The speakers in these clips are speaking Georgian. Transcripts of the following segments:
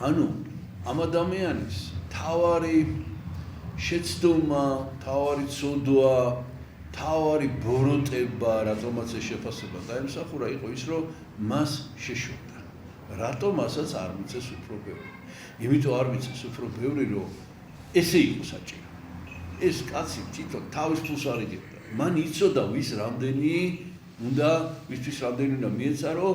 ანუ ამ ადამიანის თავარი შეცდომა, თავარი ცოდვა, თავარი ბოროტება, რატომაც ეს შეფასება დაემსახურა, იყო ის, რომ მას შეშურდა. რატომ მასაც არ მიცეს უფრო ბევრი? იმიტომ არ მიცეს უფრო ბევრი, რომ ესე იყო საჭირო. ეს კაცი თვითონ თავის ფულს არ იღებდა. მან იცოდა ვის რამდენი უნდა, ვისთვის რამდენი უნდა მიეცარო.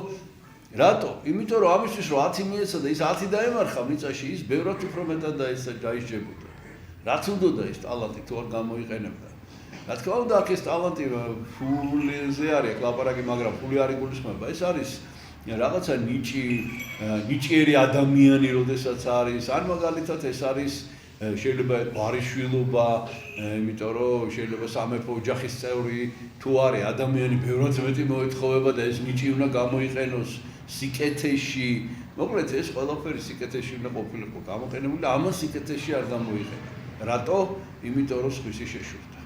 რატო? იმიტომ რომ ამისთვის რომ 10 მიეცა და ის 10 დაემარხა მიწაში, ის ბევრად უფრო მეტად დაისჯებოდა. რაც უნდოდა ეს ტალანტი თუ არ გამოიყენებდა. რა თქმა უნდა, აქ ეს ტალანტი ფულიზე არის ლაპარაკი, მაგრამ ფული არ იგულისხმება. ეს არის რაღაცა ნიჭიერი ადამიანი, როდესაც არის, ან მაგალითად ეს არის შეიძლება ბარიშვილობა, იმიტომ რომ შეიძლება სამეფო ოჯახის წევრი თუ არის ადამიანი ბევრად მეტი მოეთხოვება და ეს ნიჭი უნდა გამოიყენოს სიკეთეში. მოკლედ ეს ყველაფერი სიკეთეში უნდა ყოფილიყო გამოყენებული და ამას სიკეთეში არ გამოიყენა. რატო? იმიტომ რომ სხვისი შეშურდა.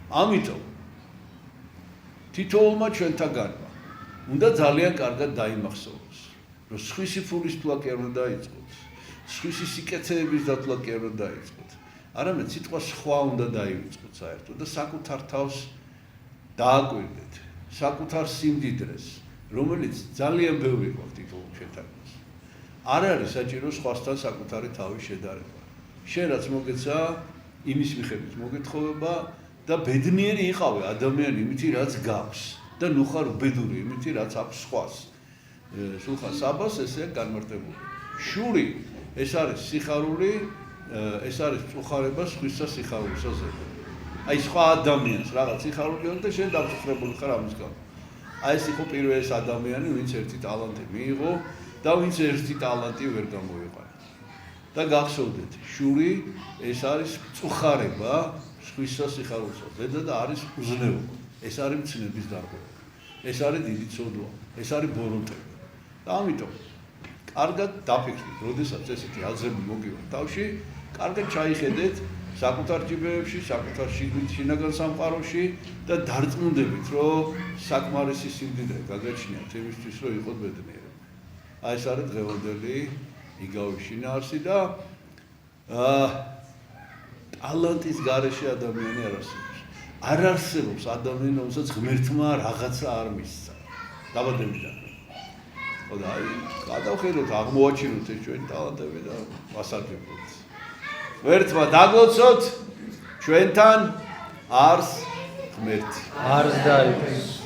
ამიტომ თითოეულმა ჩვენთაგანმა უნდა ძალიან კარგად დაიმახსოვროს, რომ სხვისი ფულის თვლა კი არ უნდა დაიწყოთ, სხვისი სიკეთეების დათვლა კი არ უნდა დაიწყოთ, არამედ სიტყვა სხვა უნდა დაივიწყოთ საერთოდ და საკუთარ თავს დააკვირდეთ, საკუთარ სიმდიდრეს, რომელიც ძალიან ბევრი გვაქვს თითოეულ ჩვენთაგანს. არ არის საჭირო სხვასთან საკუთარი თავის შედარება. შენ რაც მოგეცა, იმის მიხედვით მოგეთხოვება და ბედნიერი იყავი ადამიანი იმითი რაც გაქვს და ნუ ხარ უბედური იმითი რაც აქვს სხვას. სულხან საბას ესეა განმარტებული. შური ეს არის სიხარული, ეს არის წუხარება სხვისა სიხარულისაზე. აი სხვა ადამიანს რაღაც სიხარული აქვს და შენ დამწუხრებული ხარ ამის გამო. აი ეს იყო პირველი ადამიანი, ვინც ერთი ტალანტი მიიღო და ვინც ერთი ტალანტი ვერ გამოიყენა. და გახსოვდეთ, შური ეს არის წუხარება სხვისა სიხარულისაზე. ზედა და არის უზნეობა. ეს არის მცნების დარღვევა. ეს არის დიდი ცოდვა. ეს არის ბოროტება. და ამიტომ კარგად დაფიქრდით, როდესაც ესეთი აზრები მოგივართ თავში, კარგად ჩაიხედეთ საკუთარ ჯიბეებში, საკუთარ შინაგან სამყაროში და დარწმუნდებით, რომ საკმარისი სიმდიდრე გაგაჩნიათ იმისთვის, რომ იყოთ ბედნიერი. აი ეს არის დღევანდელი იგავი შინაარსი და ტალანტის გარეშე ადამიანი არ არსებობს. არ არსებობს ადამიანი, რომელსაც ღმერთმა რაღაცა არ მისცა. დაბადებიდან. და აი, გადავხედოთ, აღმოაჩინოთ ეს ჩვენი ტალანტები და ვასარგებლოთ. ღმერთმა დაგლოცოთ, ჩვენთან არს ღმერთი. არს დაიფეს.